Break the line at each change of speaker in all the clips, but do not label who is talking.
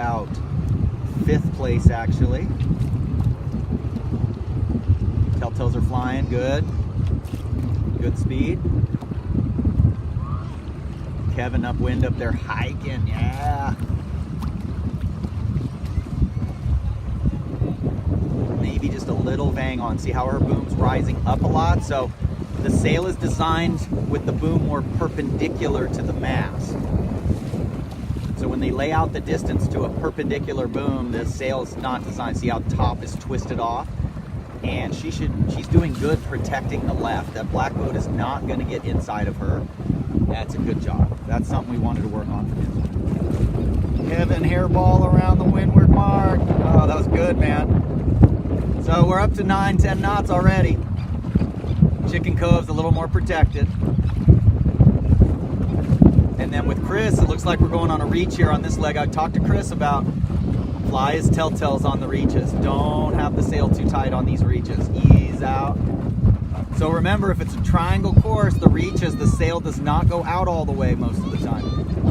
about 5th place actually. Telltales are flying, good. Good speed. Kevin upwind up there hiking, yeah. Maybe just a little bang on. See how her boom's rising up a lot? So the sail is designed with the boom more perpendicular to the mast. So when they lay out the distance to a perpendicular boom, the sail is not designed. See how the top is twisted off? And she's doing good protecting the left. That black boat is not going to get inside of her. That's a good job. That's something we wanted to work on for him. Kevin, hairball around the windward mark. Oh, that was good, man. So we're up to 9-10 knots already. Chicken Cove's a little more protected. And then with Chris, it looks like we're going on a reach here on this leg. I talked to Chris about fly his telltales on the reaches. Don't have the sail too tight on these reaches. Ease out. So remember, if it's a triangle course, the reaches, the sail does not go out all the way most of the time.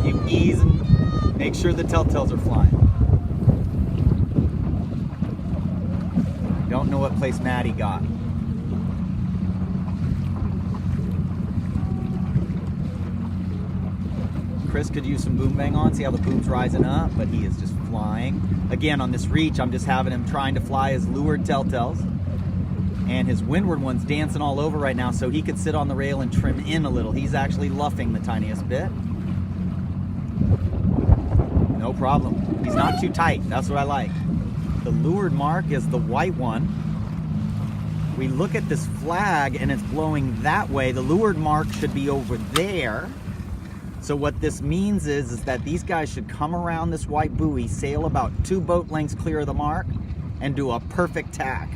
You ease and make sure the telltales are flying. Don't know what place Maddie got. Chris could use some boom bang on. See how the boom's rising up, but he is just flying. Again, on this reach, I'm just having him trying to fly his lured telltales. And his windward one's dancing all over right now, so he could sit on the rail and trim in a little. He's actually luffing the tiniest bit. No problem. He's not too tight. That's what I like. The lured mark is the white one. We look at this flag and it's blowing that way. The lured mark should be over there. So what this means is that these guys should come around this white buoy, sail about 2 boat lengths clear of the mark, and do a perfect tack.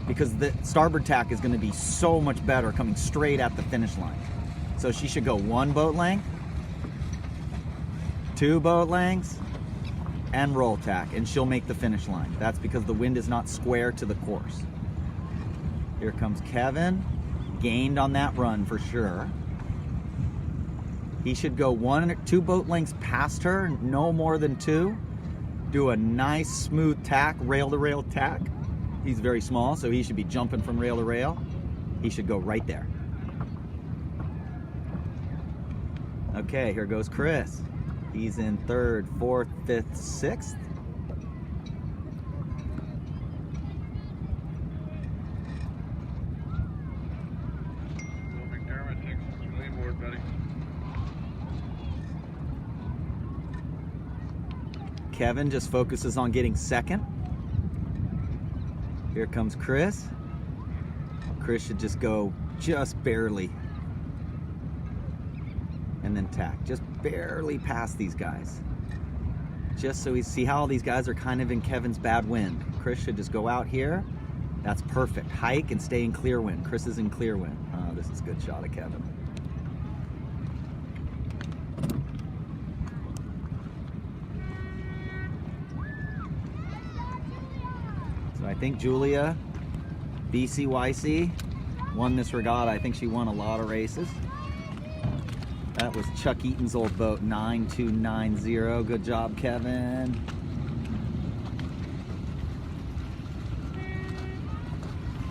Because the starboard tack is going to be so much better coming straight at the finish line. So she should go 1 boat length, 2 boat lengths, and roll tack, and she'll make the finish line. That's because the wind is not square to the course. Here comes Kevin. Gained on that run for sure. He should go 1 or 2 boat lengths past her, no more than 2. Do a nice smooth tack, rail to rail tack. He's very small, so he should be jumping from rail to rail. He should go right there. Okay, here goes Chris. He's in 3rd, 4th, 5th, 6th. Kevin just focuses on getting 2nd. Here comes Chris. Chris should just go just barely. And then tack. Just barely past these guys. Just so we see how all these guys are kind of in Kevin's bad wind. Chris should just go out here. That's perfect. Hike and stay in clear wind. Chris is in clear wind. Oh, this is a good shot of Kevin. So I think Julia BCYC won this regatta. I think she won a lot of races. That was Chuck Eaton's old boat, 9290. Good job, Kevin.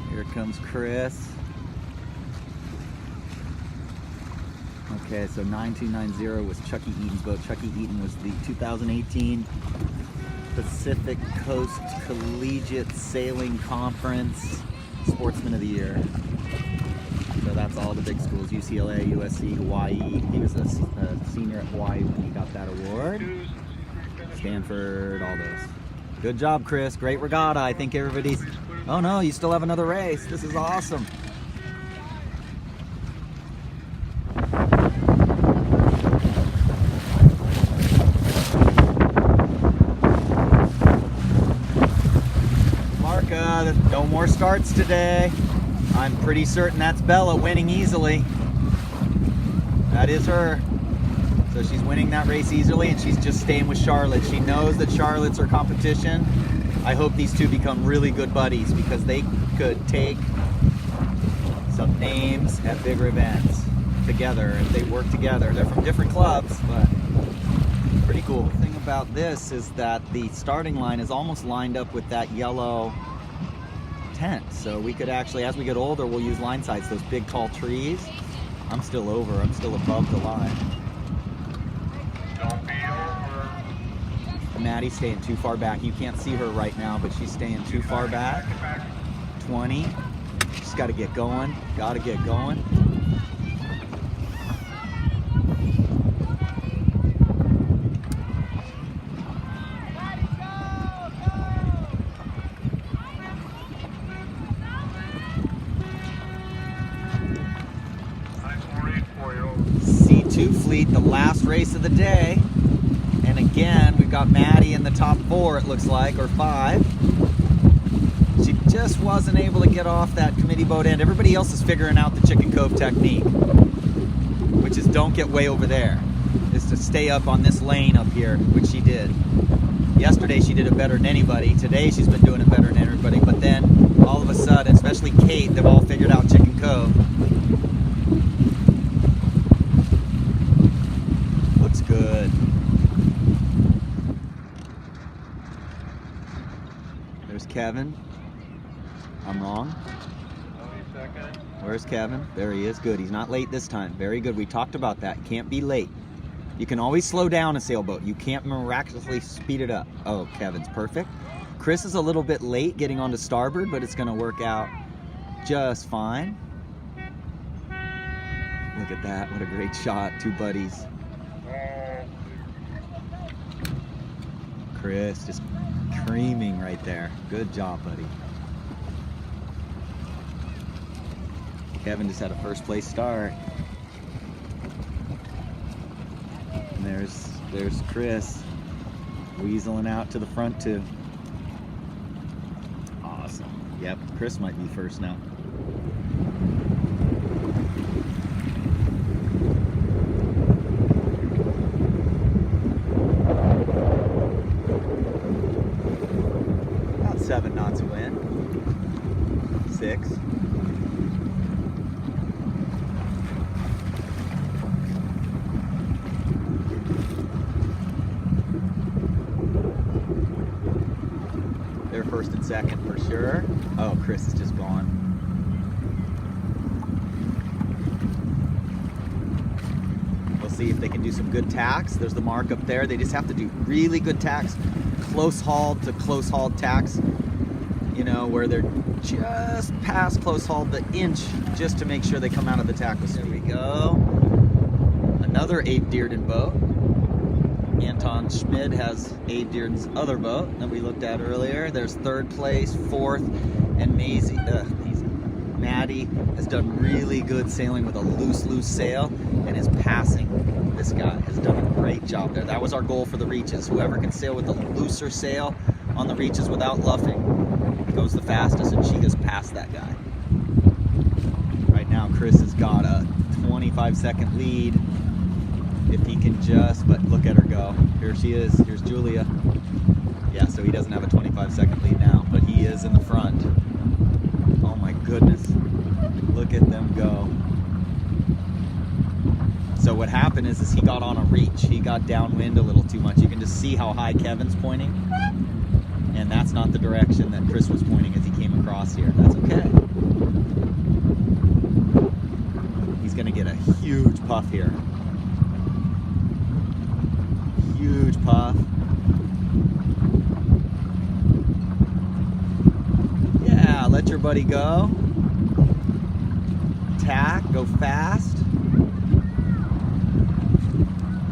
Here comes Chris. Okay, so 9290 was Chucky Eaton's boat. Chucky Eaton was the 2018 Pacific Coast Collegiate Sailing Conference Sportsman of the Year. So that's all the big schools, UCLA, USC, Hawaii. He was a senior at Hawaii when he got that award. Stanford, all those. Good job, Chris. Great regatta. I think everybody's... Oh no, you still have another race. This is awesome. Marca, no more starts today. I'm pretty certain that's Bella winning easily. That is her. So she's winning that race easily, and she's just staying with Charlotte. She knows that Charlotte's her competition. I hope these two become really good buddies because they could take some names at bigger events together if they work together. They're from different clubs, but Pretty cool. The thing about this is that the starting line is almost lined up with that yellow tent. So we could actually, as we get older, we'll use line sights, those big tall trees. I'm still above the line.
Don't be over.
Maddie's staying too far back. You can't see her right now, but she's staying too far back. 20. Just got to get going. Got to get going. C2 fleet, the last race of the day. And again, we've got Maddie in the top 4, it looks like, or 5. She just wasn't able to get off that committee boat end. Everybody else is figuring out the Chicken Cove technique, which is don't get way over there. Is to stay up on this lane up here, which she did. Yesterday she did it better than anybody. Today she's been doing it better than everybody. But then all of a sudden, especially Kate, they've all figured out Chicken Cove. Looks good. There's Kevin. I'm wrong. Where's Kevin? There he is. Good. He's not late this time. Very good. We talked about that. Can't be late. You can always slow down a sailboat. You can't miraculously speed it up. Oh, Kevin's perfect. Chris is a little bit late getting onto starboard, but it's going to work out just fine. Look at that. What a great shot. Two buddies. Chris just creaming right there. Good job, buddy. Kevin just had a first place start. And there's Chris weaseling out to the front too. Awesome. Yep, Chris might be first now. About 7 knots of wind. 6. They're first and second for sure. Oh, Chris is just gone. We'll see if they can do some good tacks. There's the mark up there. They just have to do really good tacks. Close hauled to close hauled tacks. You know, where they're just past close hauled the inch just to make sure they come out of the tackle. There we go. Another Abe Dearden boat. Anton Schmid has Abe Dearden's other boat that we looked at earlier. There's third place, fourth, and Maddie has done really good sailing with a loose sail and is passing. This guy has done a great job there. That was our goal for the reaches. Whoever can sail with a looser sail on the reaches without luffing goes the fastest, and she has passed that guy. Right now, Chris has got a 25-second lead. If he can just, but look at her go. Here she is. Here's Julia. Yeah, so he doesn't have a 25-second lead now, but he is in the front. Oh my goodness. Look at them go. So what happened is he got on a reach. He got downwind a little too much. You can just see how high Kevin's pointing. And that's not the direction that Chris was pointing as he came across here. That's okay. He's going to get a huge puff here. Huge puff. Yeah, let your buddy go. Tack, go fast.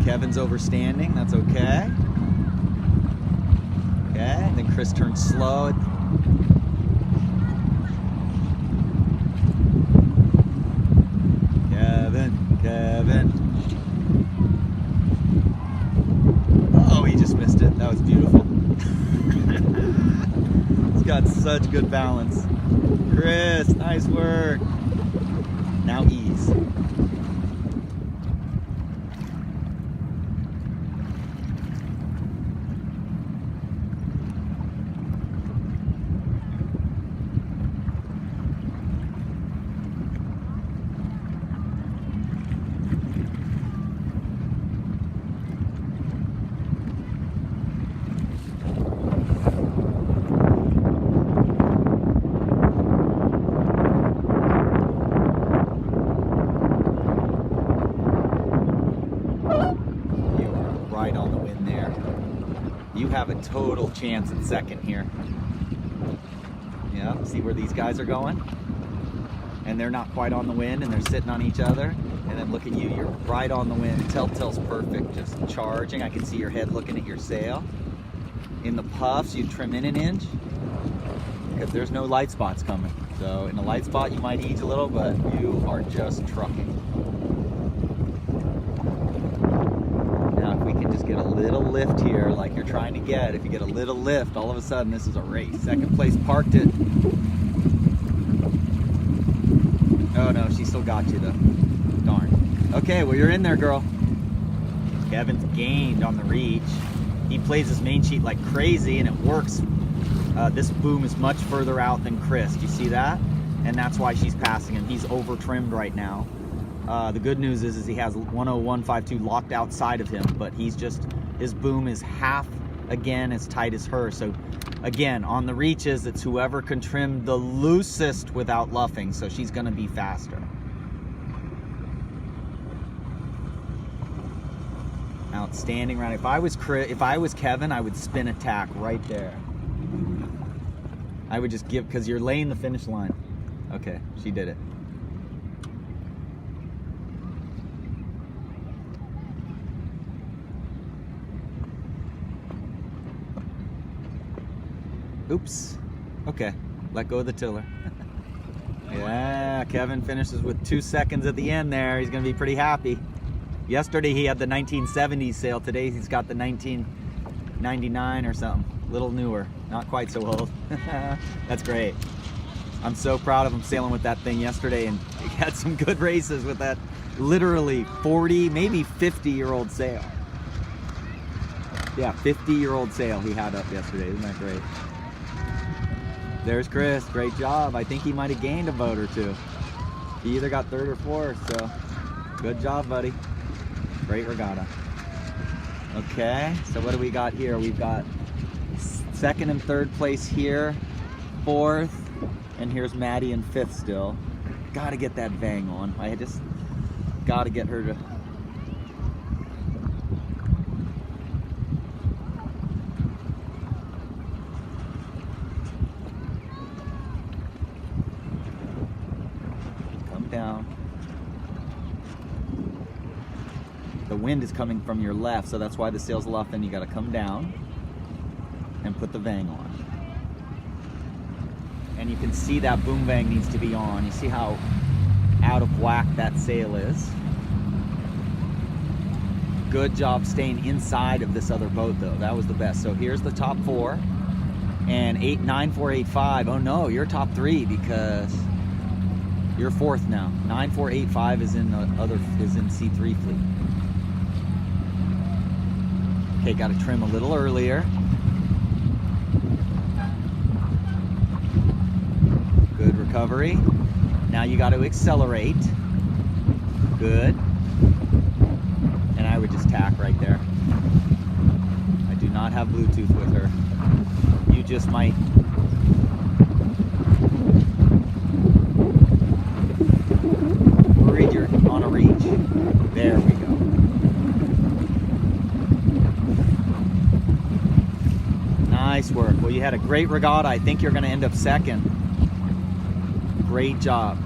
Kevin's overstanding, that's okay. Okay, then Chris turns slow. Kevin. Oh, he just missed it. That was beautiful. He's got such good balance. Chris, nice work. Now ease. have a total chance at second here. Yeah, see where these guys are going? And they're not quite on the wind, and they're sitting on each other. And then look at you, you're right on the wind. Telltale's perfect, just charging. I can see your head looking at your sail. In the puffs, you trim in an inch, because there's no light spots coming. So in a light spot, you might ease a little, but you are just trucking. Now, if we can just get a little lift here, like you're trying to get, if you get a little lift, all of a sudden, this is a race. Second place parked it. Oh no, she still got you though. Darn. Okay, well you're in there, girl. Kevin's gained on the reach. He plays his main sheet like crazy, and it works. This boom is much further out than Chris. Do you see that? And that's why she's passing him. He's over trimmed right now. The good news is he has 101.52 locked outside of him, but his boom is half again as tight as her. So again, on the reaches, it's whoever can trim the loosest without luffing. So she's going to be faster. Outstanding round. If I was Kevin, I would spin attack right there. I would just give, because you're laying the finish line. Okay, she did it. Oops. Okay, let go of the tiller. Yeah, Kevin finishes with 2 seconds at the end there. He's gonna be pretty happy. Yesterday he had the 1970s sail. Today he's got the 1999 or something. A little newer, not quite so old. That's great. I'm so proud of him sailing with that thing yesterday, and he had some good races with that literally 40, maybe 50-year-old sail. Yeah, 50-year-old sail he had up yesterday. Isn't that great? There's Chris. Great job. I think he might have gained a boat or two. He either got third or fourth, so good job, buddy. Great regatta. Okay, so what do we got here? We've got second and third place here, fourth, and here's Maddie in fifth still. Got to get that Vang on. I just got to get her to... come down. The wind is coming from your left, so that's why the sail's luffing. You got to come down and put the Vang on. And you can see that boom Vang needs to be on. You see how out of whack that sail is. Good job staying inside of this other boat though. That was the best. So here's the top four, and 9485. Oh no, you're top three because you're fourth now. 9485 is in C3 fleet. Okay, got to trim a little earlier. Good recovery. Now you got to accelerate. Good. And I would just tack right there. I do not have Bluetooth with her. You just might. Read your on a reach. There we go. Nice work. Well, you had a great regatta. I think you're going to end up second. Great job.